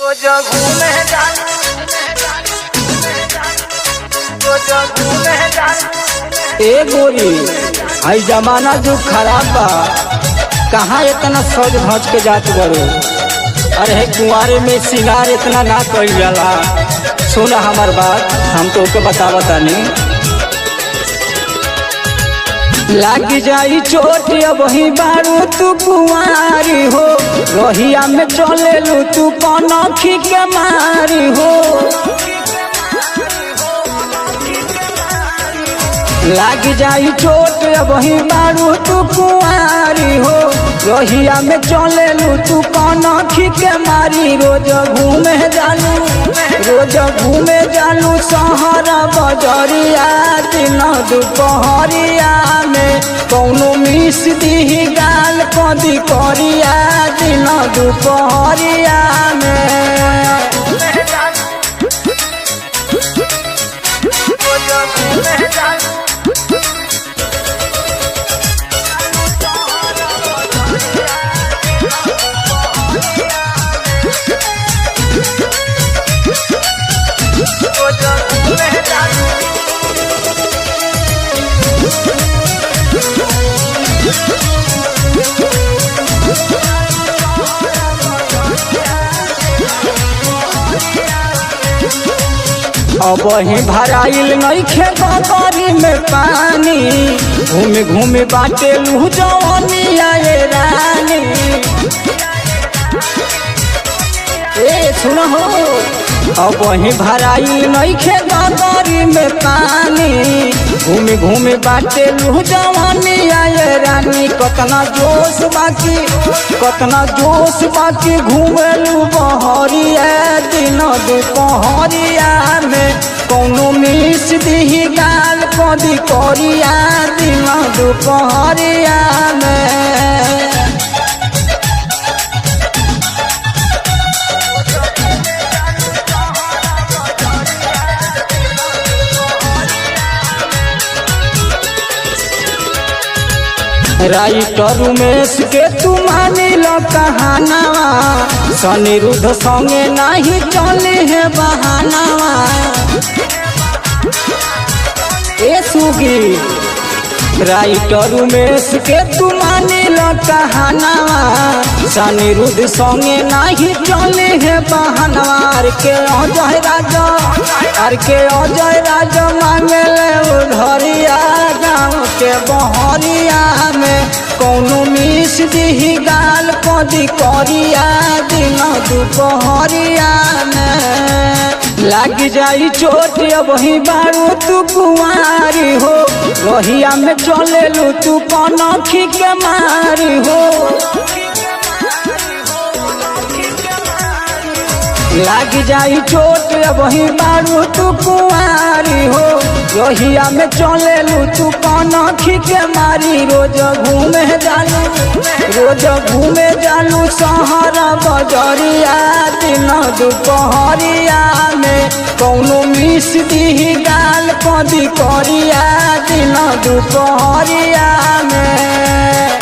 रोज घूमे जान ए गोरी आई जमाना जो खराब बा, कहाँ इतना सज धज के जात बड़ो। अरे कुंवारे में सिंगार इतना ना कइल जाला। सुन हमार बात, हम तो के बतावा तानी। लाग जाई चोट अब ही बारू तू कुंवारी हो, रोहिया में चले लू तू कनखी के मारी हो। लाग जाई चोट अब ही बारू तू कुंवारी हो, रोहिया में चले लू तू कनखी के मारी। रोज घूमे जालू सहरा बजरिया, दिन दुपहरिया में कौनो मिस दी गाल कदी करिया, दिन दुपहरिया में। अब ही भराइल नहीं खेतरी में पानी, घूमे घूमे बाटे लू जवनिया ये रानी। ए सुनो हो, अब ही भराइल नहीं खेतरी में पानी, घूमे घूमे बाटे लू जवनिया ये रानी। कतना जोश बाकी घूमे लू बहरिया, दिन दुपहरिया में कौनो मिस दी गाल कदी करिया, दिन दुपहरिया में। राइटर उमेश के तू मानी लो कहानावा, सनिरुद्ध संगे नहीं चले है बहानावा। ए सुगी राइटर उमेश के तू मानी लो कहानावा, सनिरुद्ध संगे नहीं चले है बहानावा। के अजय राजा मांगे ले उधरिया, गाँव के बहरिया में कौनो मिस दी गाल कदी करिया, दिन दुपहरिया में। लाग जाई चोट अब ही बारू तू कुंवारी हो, रोहिया में चले लू तू कनखी के मारी हो। लाग जाई चोट अब ही बारू तू कुंवारी हो, रोहिया में चले लू तू कनखी के मारी। रोज घूमे जालू सहरा बजरिया, दिन दुपहरिया में कौनो मिस दी गाल कदी करिया, दिन दुपहरिया में।